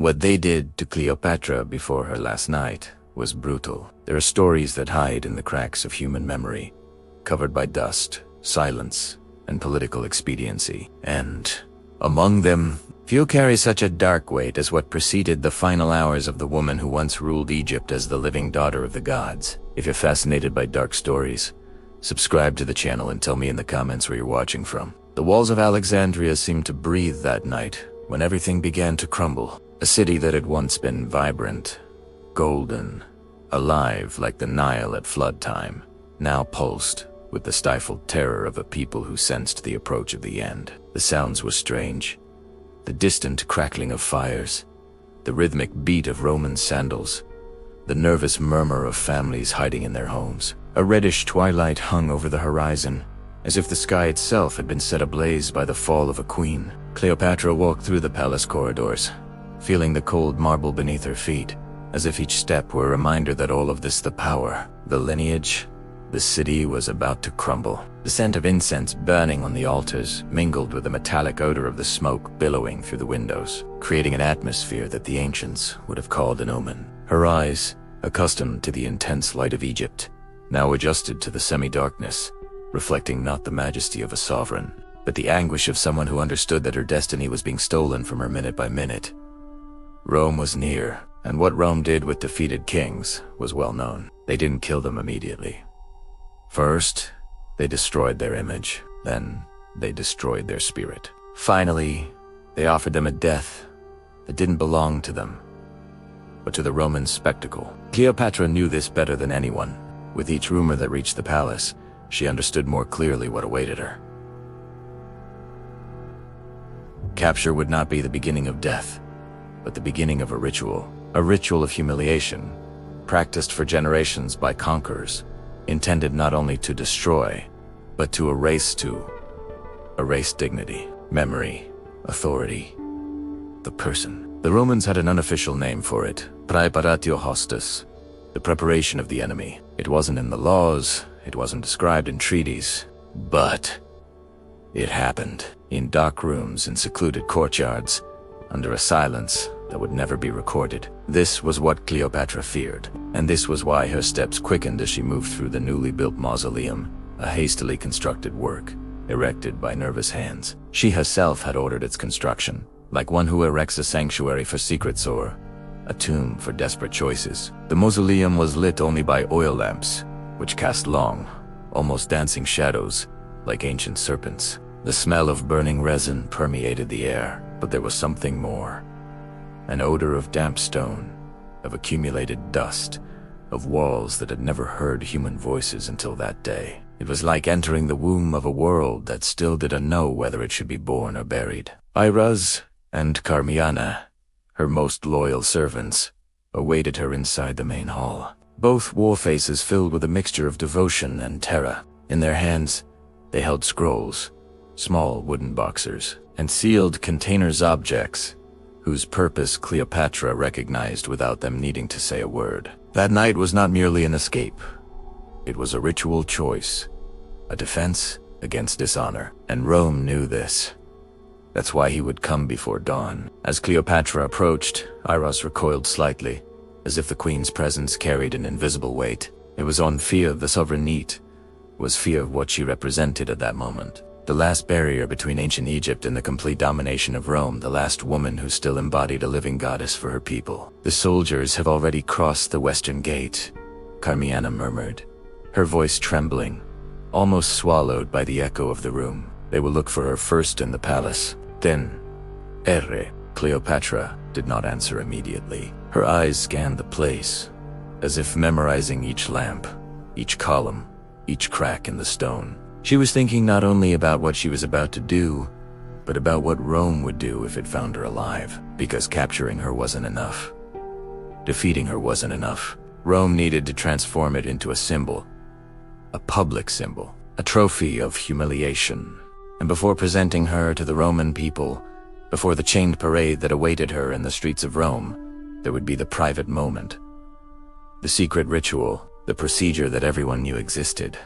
What they did to Cleopatra before her last night was brutal. There are stories that hide in the cracks of human memory, covered by dust, silence, and political expediency. And among them, few carry such a dark weight as what preceded the final hours of the woman who once ruled Egypt as the living daughter of the gods. If you're fascinated by dark stories, subscribe to the channel and tell me in the comments where you're watching from. The walls of Alexandria seemed to breathe that night when everything began to crumble. A city that had once been vibrant, golden, alive like the Nile at flood time, now pulsed with the stifled terror of a people who sensed the approach of the end. The sounds were strange. The distant crackling of fires, the rhythmic beat of Roman sandals, the nervous murmur of families hiding in their homes. A reddish twilight hung over the horizon, as if the sky itself had been set ablaze by the fall of a queen. Cleopatra walked through the palace corridors, feeling the cold marble beneath her feet, as if each step were a reminder that all of this, the power, the lineage, the city was about to crumble. The scent of incense burning on the altars mingled with the metallic odor of the smoke billowing through the windows, creating an atmosphere that the ancients would have called an omen. Her eyes, accustomed to the intense light of Egypt, now adjusted to the semi-darkness, reflecting not the majesty of a sovereign, but the anguish of someone who understood that her destiny was being stolen from her minute by minute. Rome was near, and what Rome did with defeated kings was well known. They didn't kill them immediately. First, they destroyed their image. Then, they destroyed their spirit. Finally, they offered them a death that didn't belong to them, but to the Roman spectacle. Cleopatra knew this better than anyone. With each rumor that reached the palace, she understood more clearly what awaited her. Capture would not be the beginning of death, but the beginning of a ritual of humiliation, practiced for generations by conquerors, intended not only to destroy, but to erase dignity, memory, authority, the person. The Romans had an unofficial name for it, praeparatio hostis, the preparation of the enemy. It wasn't in the laws, it wasn't described in treaties, but it happened in dark rooms in secluded courtyards, under a silence that would never be recorded. This was what Cleopatra feared, and this was why her steps quickened as she moved through the newly built mausoleum, a hastily constructed work, erected by nervous hands. She herself had ordered its construction, like one who erects a sanctuary for secrets or a tomb for desperate choices. The mausoleum was lit only by oil lamps, which cast long, almost dancing shadows, like ancient serpents. The smell of burning resin permeated the air, but there was something more. An odor of damp stone, of accumulated dust, of walls that had never heard human voices until that day. It was like entering the womb of a world that still didn't know whether it should be born or buried. Iras and Carmiana, her most loyal servants, awaited her inside the main hall. Both wore faces filled with a mixture of devotion and terror. In their hands, they held scrolls, small wooden boxers, and sealed containers, objects whose purpose Cleopatra recognized without them needing to say a word. That night was not merely an escape. It was a ritual choice, a defense against dishonor, and Rome knew this. That's why he would come before dawn. As Cleopatra approached, Iros recoiled slightly, as if the queen's presence carried an invisible weight. It was on fear of the sovereign need, was fear of what she represented at that moment. The last barrier between ancient Egypt and the complete domination of Rome, the last woman who still embodied a living goddess for her people. The soldiers have already crossed the western gate, Carmiana murmured, her voice trembling, almost swallowed by the echo of the room. They will look for her first in the palace. Then, Cleopatra did not answer immediately. Her eyes scanned the place, as if memorizing each lamp, each column, each crack in the stone. She was thinking not only about what she was about to do, but about what Rome would do if it found her alive. Because capturing her wasn't enough. Defeating her wasn't enough. Rome needed to transform it into a symbol, a public symbol, a trophy of humiliation. And before presenting her to the Roman people, before the chained parade that awaited her in the streets of Rome, there would be the private moment. The secret ritual, the procedure that everyone knew existed,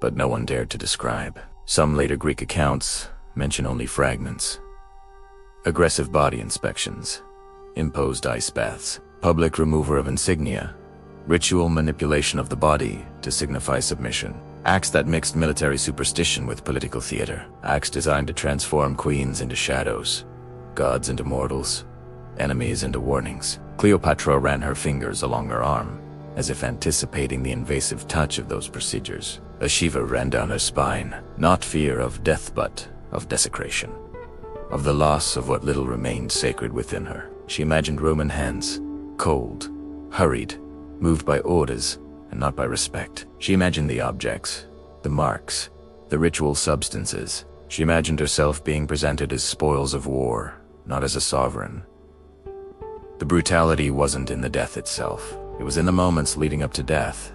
but no one dared to describe. Some later Greek accounts mention only fragments. Aggressive body inspections, imposed ice baths, public removal of insignia, ritual manipulation of the body to signify submission, acts that mixed military superstition with political theater, acts designed to transform queens into shadows, gods into mortals, enemies into warnings. Cleopatra ran her fingers along her arm, as if anticipating the invasive touch of those procedures. A shiver ran down her spine, not fear of death but of desecration, of the loss of what little remained sacred within her. She imagined Roman hands, cold, hurried, moved by orders and not by respect. She imagined the objects, the marks, the ritual substances. She imagined herself being presented as spoils of war, not as a sovereign. The brutality wasn't in the death itself. It was in the moments leading up to death.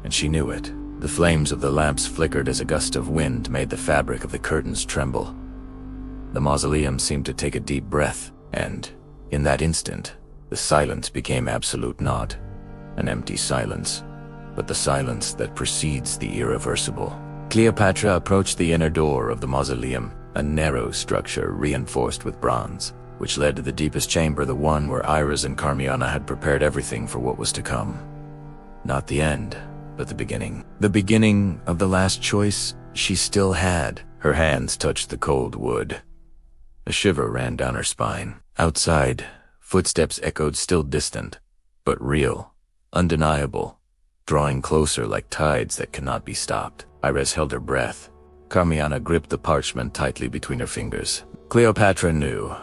And she knew it. The flames of the lamps flickered as a gust of wind made the fabric of the curtains tremble. The mausoleum seemed to take a deep breath, and, in that instant, the silence became absolute, not an empty silence, but the silence that precedes the irreversible. Cleopatra approached the inner door of the mausoleum, a narrow structure reinforced with bronze, which led to the deepest chamber, the one where Iris and Carmiana had prepared everything for what was to come. Not the end, but the beginning. The beginning of the last choice she still had. Her hands touched the cold wood. A shiver ran down her spine. Outside, footsteps echoed, still distant, but real, undeniable, drawing closer like tides that cannot be stopped. Iris held her breath. Carmiana gripped the parchment tightly between her fingers. Cleopatra knew,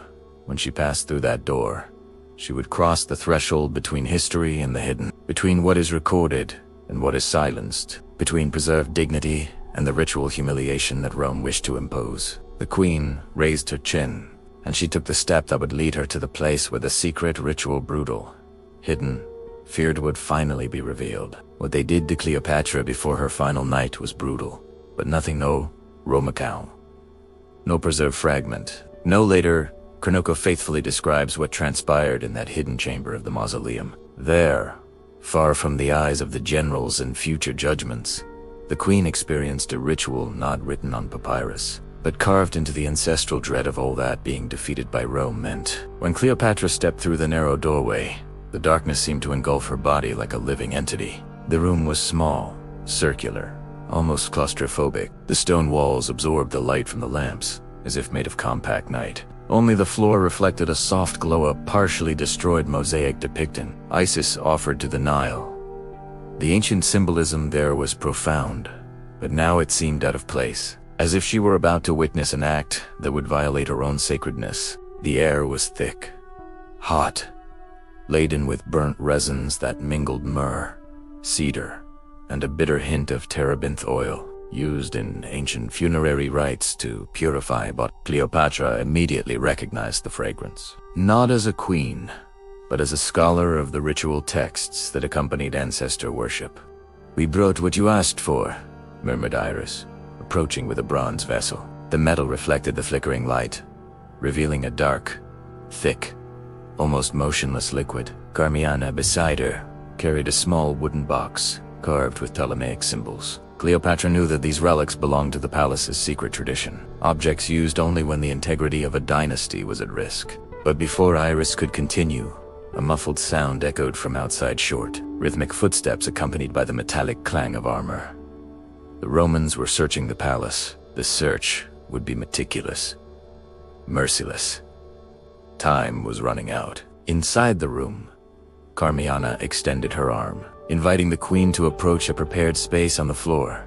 when she passed through that door, she would cross the threshold between history and the hidden, between what is recorded and what is silenced, between preserved dignity and the ritual humiliation that Rome wished to impose. The queen raised her chin, and she took the step that would lead her to the place where the secret ritual, brutal, hidden, feared, would finally be revealed. What they did to Cleopatra before her final night was brutal, but nothing, no Romacao, no preserved fragment. No later, Chronoco faithfully describes what transpired in that hidden chamber of the mausoleum. There, far from the eyes of the generals and future judgments, the queen experienced a ritual not written on papyrus, but carved into the ancestral dread of all that being defeated by Rome meant. When Cleopatra stepped through the narrow doorway, the darkness seemed to engulf her body like a living entity. The room was small, circular, almost claustrophobic. The stone walls absorbed the light from the lamps, as if made of compact night. Only the floor reflected a soft glow, a partially destroyed mosaic depicting Isis offered to the Nile. The ancient symbolism there was profound, but now it seemed out of place, as if she were about to witness an act that would violate her own sacredness. The air was thick, hot, laden with burnt resins that mingled myrrh, cedar, and a bitter hint of terebinth oil, used in ancient funerary rites to purify. But Cleopatra immediately recognized the fragrance, not as a queen, but as a scholar of the ritual texts that accompanied ancestor worship. "We brought what you asked for," murmured Iris, approaching with a bronze vessel. The metal reflected the flickering light, revealing a dark, thick, almost motionless liquid. Carmiana, beside her, carried a small wooden box carved with Ptolemaic symbols. Cleopatra knew that these relics belonged to the palace's secret tradition, objects used only when the integrity of a dynasty was at risk. But before Iris could continue, a muffled sound echoed from outside, short, rhythmic footsteps accompanied by the metallic clang of armor. The Romans were searching the palace. The search would be meticulous, merciless. Time was running out. Inside the room, Carmiana extended her arm, inviting the queen to approach a prepared space on the floor.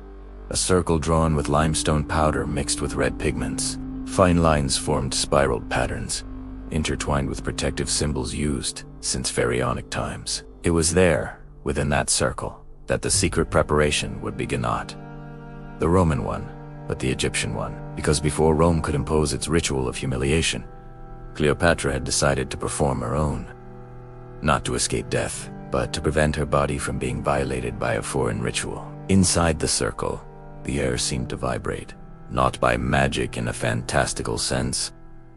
A circle drawn with limestone powder mixed with red pigments. Fine lines formed spiraled patterns, intertwined with protective symbols used since pharaonic times. It was there, within that circle, that the secret preparation would begin, not the Roman one, but the Egyptian one, because before Rome could impose its ritual of humiliation, Cleopatra had decided to perform her own, not to escape death, but to prevent her body from being violated by a foreign ritual. Inside the circle, the air seemed to vibrate, not by magic in a fantastical sense,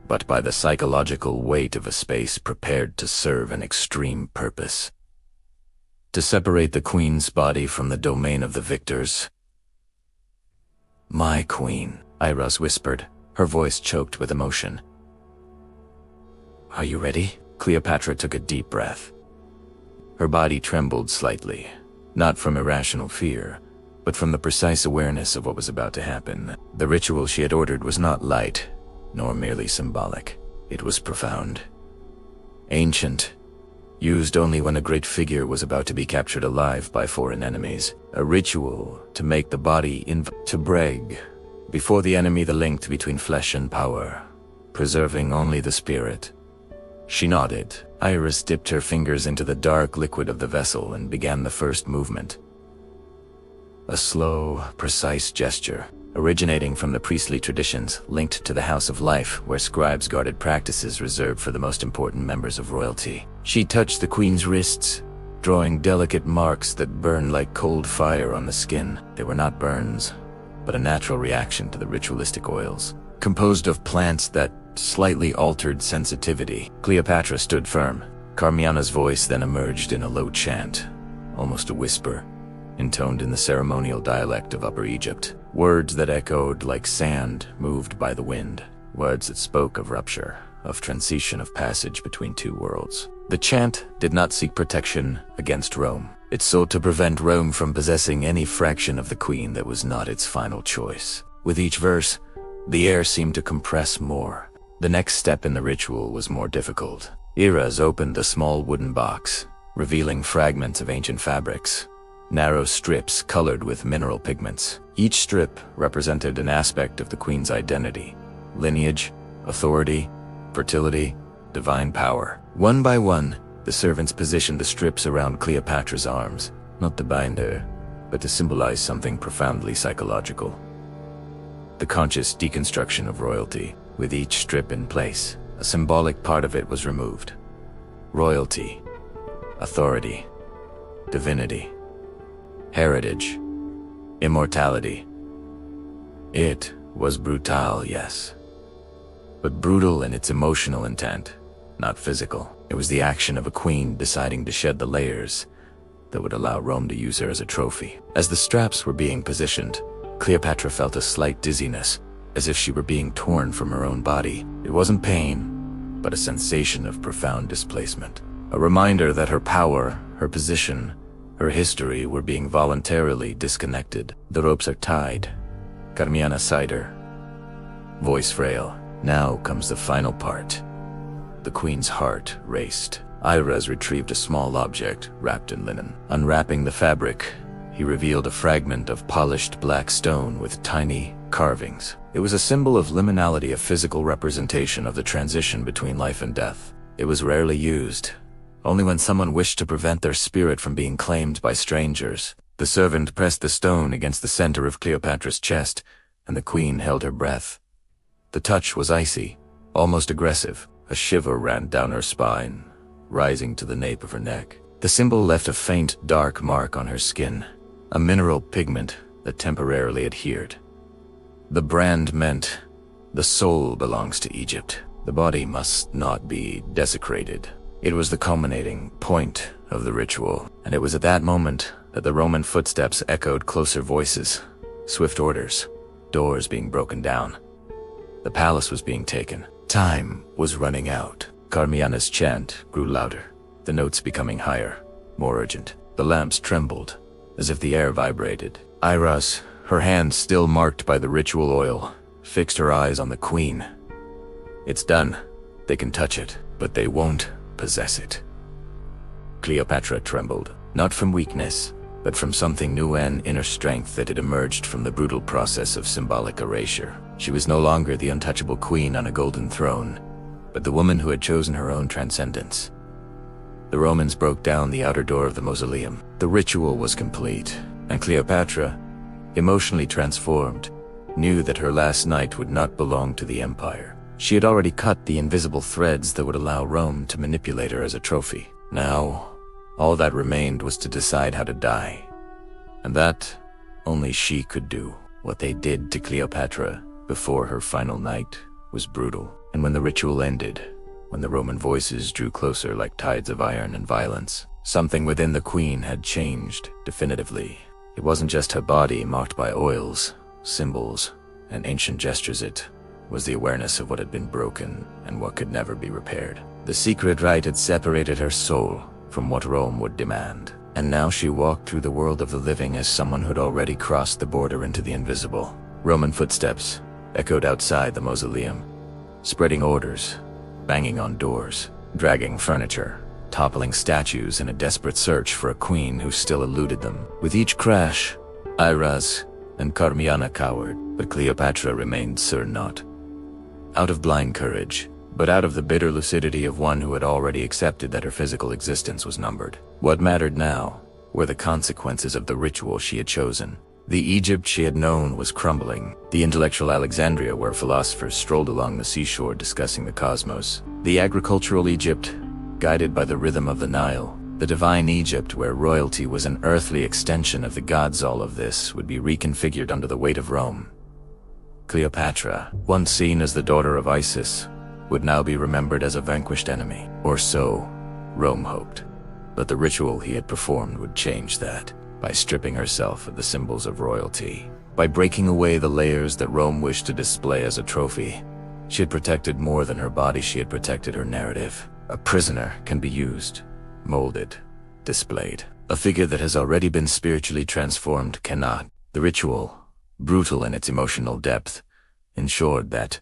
but by the psychological weight of a space prepared to serve an extreme purpose. To separate the queen's body from the domain of the victors. "My queen," Iris whispered, her voice choked with emotion. "Are you ready?" Cleopatra took a deep breath. Her body trembled slightly, not from irrational fear, but from the precise awareness of what was about to happen. The ritual she had ordered was not light, nor merely symbolic. It was profound, ancient, used only when a great figure was about to be captured alive by foreign enemies. A ritual to make the body to break before the enemy the link between flesh and power, preserving only the spirit. She nodded. Iris dipped her fingers into the dark liquid of the vessel and began the first movement. A slow, precise gesture, originating from the priestly traditions linked to the House of Life, where scribes guarded practices reserved for the most important members of royalty. She touched the queen's wrists, drawing delicate marks that burned like cold fire on the skin. They were not burns, but a natural reaction to the ritualistic oils, composed of plants that slightly altered sensitivity. Cleopatra stood firm. Carmiana's voice then emerged in a low chant, almost a whisper, intoned in the ceremonial dialect of Upper Egypt. Words that echoed like sand moved by the wind. Words that spoke of rupture, of transition, of passage between two worlds. The chant did not seek protection against Rome. It sought to prevent Rome from possessing any fraction of the queen that was not its final choice. With each verse, the air seemed to compress more. The next step in the ritual was more difficult. Iris opened a small wooden box, revealing fragments of ancient fabrics, narrow strips colored with mineral pigments. Each strip represented an aspect of the queen's identity: lineage, authority, fertility, divine power. One by one, the servants positioned the strips around Cleopatra's arms, not to bind her, but to symbolize something profoundly psychological. The conscious deconstruction of royalty. With each strip in place, a symbolic part of it was removed. Royalty, authority, divinity, heritage, immortality. It was brutal, yes, but brutal in its emotional intent, not physical. It was the action of a queen deciding to shed the layers that would allow Rome to use her as a trophy. As the straps were being positioned, Cleopatra felt a slight dizziness, as if she were being torn from her own body. It wasn't pain, but a sensation of profound displacement. A reminder that her power, her position, her history were being voluntarily disconnected. The ropes are tied. Carmiana sighed her, voice frail. Now comes the final part. The queen's heart raced. Iris retrieved a small object wrapped in linen. Unwrapping the fabric, he revealed a fragment of polished black stone with tiny carvings. It was a symbol of liminality, a physical representation of the transition between life and death. It was rarely used, only when someone wished to prevent their spirit from being claimed by strangers. The servant pressed the stone against the center of Cleopatra's chest, and the queen held her breath. The touch was icy, almost aggressive. A shiver ran down her spine, rising to the nape of her neck. The symbol left a faint, dark mark on her skin, a mineral pigment that temporarily adhered. The brand meant the soul belongs to Egypt. The body must not be desecrated. It was the culminating point of the ritual, and it was at that moment that the Roman footsteps echoed closer voices, swift orders, doors being broken down. The palace was being taken. Time was running out. Carmiana's chant grew louder, the notes becoming higher, more urgent. The lamps trembled, as if the air vibrated. Iris, her hand still marked by the ritual oil, fixed her eyes on the queen. It's done. They can touch it, but they won't possess it. Cleopatra trembled, not from weakness, but from something new, an inner strength that had emerged from the brutal process of symbolic erasure. She was no longer the untouchable queen on a golden throne, but the woman who had chosen her own transcendence. The Romans broke down the outer door of the mausoleum. The ritual was complete, and Cleopatra, emotionally transformed, knew that her last night would not belong to the empire. She had already cut the invisible threads that would allow Rome to manipulate her as a trophy. Now, all that remained was to decide how to die. And that only she could do. What they did to Cleopatra before her final night was brutal. And when the ritual ended, when the Roman voices drew closer like tides of iron and violence, something within the queen had changed definitively. It wasn't just her body marked by oils, symbols, and ancient gestures. It was the awareness of what had been broken and what could never be repaired. The secret rite had separated her soul from what Rome would demand, and now she walked through the world of the living as someone who'd already crossed the border into the invisible. Roman footsteps echoed outside the mausoleum, spreading orders, banging on doors, dragging furniture, toppling statues in a desperate search for a queen who still eluded them. With each crash, Iras and Carmiana cowered, but Cleopatra remained certain not. Out of blind courage, but out of the bitter lucidity of one who had already accepted that her physical existence was numbered. What mattered now were the consequences of the ritual she had chosen. The Egypt she had known was crumbling, the intellectual Alexandria where philosophers strolled along the seashore discussing the cosmos, the agricultural Egypt guided by the rhythm of the Nile, the divine Egypt where royalty was an earthly extension of the gods. All of this would be reconfigured under the weight of Rome. Cleopatra, once seen as the daughter of Isis, would now be remembered as a vanquished enemy, or so Rome hoped. But the ritual he had performed would change that, by stripping herself of the symbols of royalty. By breaking away the layers that Rome wished to display as a trophy, she had protected more than her body, she had protected her narrative. A prisoner can be used, molded, displayed. A figure that has already been spiritually transformed cannot. The ritual, brutal in its emotional depth, ensured that,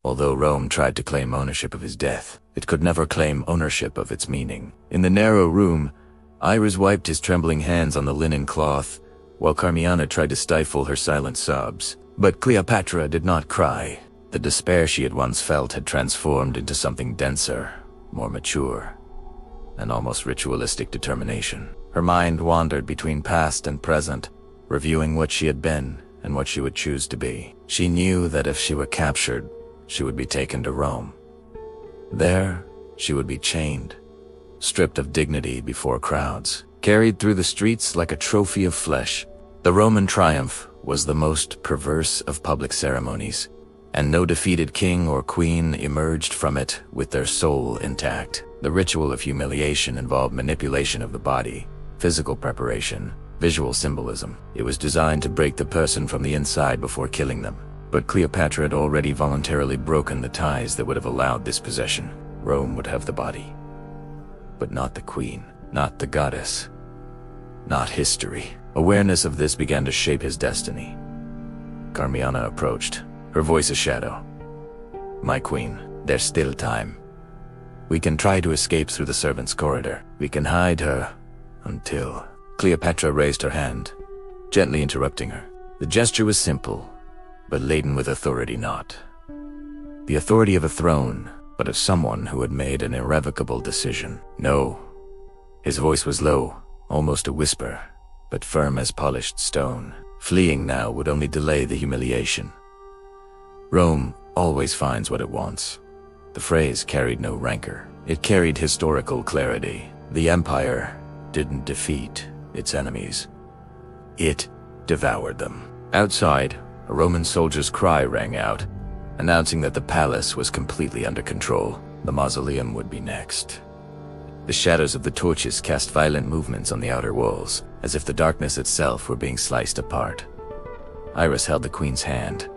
although Rome tried to claim ownership of his death, it could never claim ownership of its meaning. In the narrow room, Iris wiped his trembling hands on the linen cloth, while Carmiana tried to stifle her silent sobs. But Cleopatra did not cry. The despair she had once felt had transformed into something denser, more mature, an almost ritualistic determination. Her mind wandered between past and present, reviewing what she had been and what she would choose to be. She knew that if she were captured, she would be taken to Rome. There, she would be chained, stripped of dignity before crowds, carried through the streets like a trophy of flesh. The Roman triumph was the most perverse of public ceremonies, and no defeated king or queen emerged from it with their soul intact. The ritual of humiliation involved manipulation of the body, physical preparation, visual symbolism. It was designed to break the person from the inside before killing them. But Cleopatra had already voluntarily broken the ties that would have allowed this possession. Rome would have the body, but not the queen, not the goddess, not history. Awareness of this began to shape his destiny. Carmiana approached, her voice a shadow. "My queen, there's still time. We can try to escape through the servants' corridor. We can hide her until..." Cleopatra raised her hand, gently interrupting her. The gesture was simple, but laden with authority not. The authority of a throne, but of someone who had made an irrevocable decision. "No." His voice was low, almost a whisper, but firm as polished stone. Fleeing now would only delay the humiliation. Rome always finds what it wants. The phrase carried no rancor. It carried historical clarity. The empire didn't defeat its enemies. It devoured them. Outside, a Roman soldier's cry rang out, announcing that the palace was completely under control. The mausoleum would be next. The shadows of the torches cast violent movements on the outer walls, as if the darkness itself were being sliced apart. Iris held the queen's hand.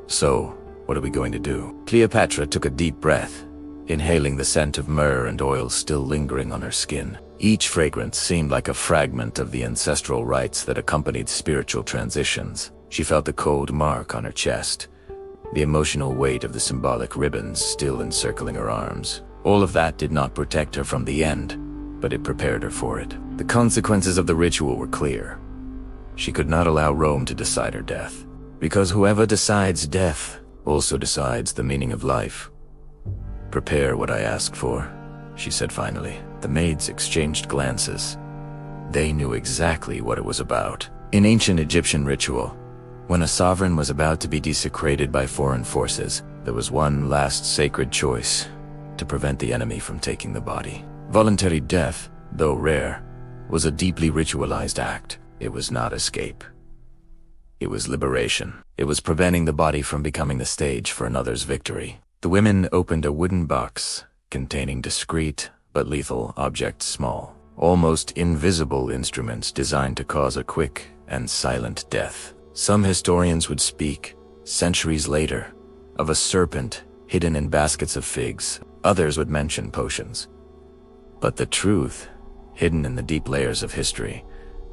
"So, what are we going to do?" Cleopatra took a deep breath, inhaling the scent of myrrh and oil still lingering on her skin. Each fragrance seemed like a fragment of the ancestral rites that accompanied spiritual transitions. She felt the cold mark on her chest, the emotional weight of the symbolic ribbons still encircling her arms. All of that did not protect her from the end, but it prepared her for it. The consequences of the ritual were clear. She could not allow Rome to decide her death, because whoever decides death also decides the meaning of life. "Prepare what I ask for," she said finally. The maids exchanged glances. They knew exactly what it was about. In ancient Egyptian ritual, when a sovereign was about to be desecrated by foreign forces, there was one last sacred choice: to prevent the enemy from taking the body. Voluntary death, though rare, was a deeply ritualized act. It was not escape. It was liberation. It was preventing the body from becoming the stage for another's victory. The women opened a wooden box containing discreet but lethal objects, small, almost invisible instruments designed to cause a quick and silent death. Some historians would speak, centuries later, of a serpent hidden in baskets of figs. Others would mention potions. But the truth, hidden in the deep layers of history,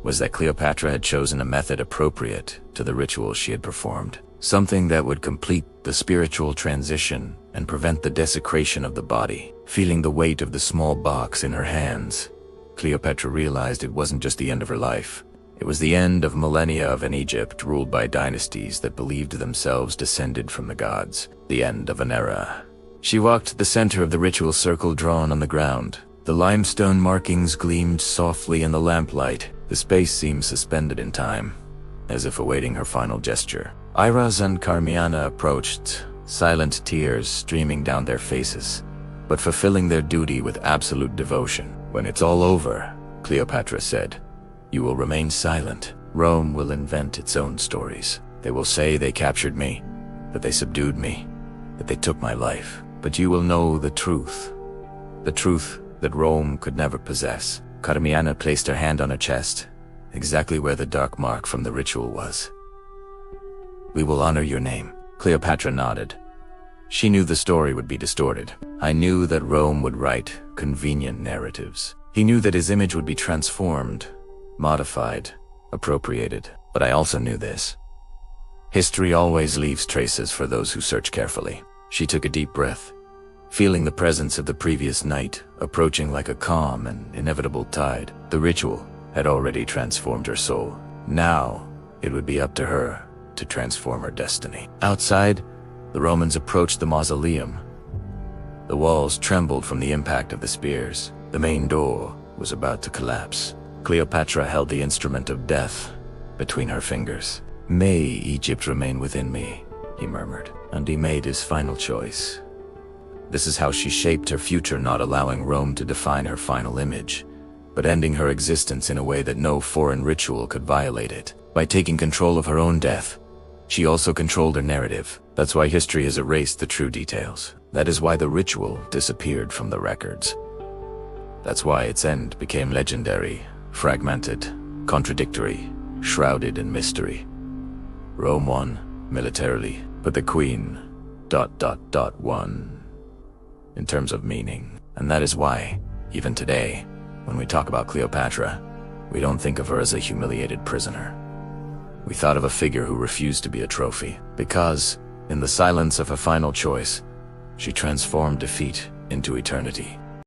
was that Cleopatra had chosen a method appropriate to the ritual she had performed. Something that would complete the spiritual transition and prevent the desecration of the body. Feeling the weight of the small box in her hands, Cleopatra realized it wasn't just the end of her life. It was the end of millennia of an Egypt ruled by dynasties that believed themselves descended from the gods. The end of an era. She walked to the center of the ritual circle drawn on the ground. The limestone markings gleamed softly in the lamplight. The space seemed suspended in time, as if awaiting her final gesture. Iraz and Carmiana approached, silent tears streaming down their faces, but fulfilling their duty with absolute devotion. When it's all over, Cleopatra said, you will remain silent. Rome will invent its own stories. They will say they captured me, that they subdued me, that they took my life. But you will know the truth that Rome could never possess. Carmiana placed her hand on her chest, exactly where the dark mark from the ritual was. We will honor your name. Cleopatra nodded. She knew the story would be distorted. I knew that Rome would write convenient narratives. He knew that his image would be transformed, modified, appropriated. But I also knew this. History always leaves traces for those who search carefully. She took a deep breath, feeling the presence of the previous night approaching like a calm and inevitable tide. The ritual had already transformed her soul. Now, it would be up to her to transform her destiny. Outside, the Romans approached the mausoleum. The walls trembled from the impact of the spears. The main door was about to collapse. Cleopatra held the instrument of death between her fingers. May Egypt remain within me, he murmured, and he made his final choice. This is how she shaped her future, not allowing Rome to define her final image, but ending her existence in a way that no foreign ritual could violate it. By taking control of her own death, she also controlled her narrative. That's why history has erased the true details. That is why the ritual disappeared from the records. That's why its end became legendary, fragmented, contradictory, shrouded in mystery. Rome won, militarily, but the queen, won, in terms of meaning. And that is why, even today, when we talk about Cleopatra, we don't think of her as a humiliated prisoner. We thought of a figure who refused to be a trophy, because, in the silence of her final choice, she transformed defeat into eternity.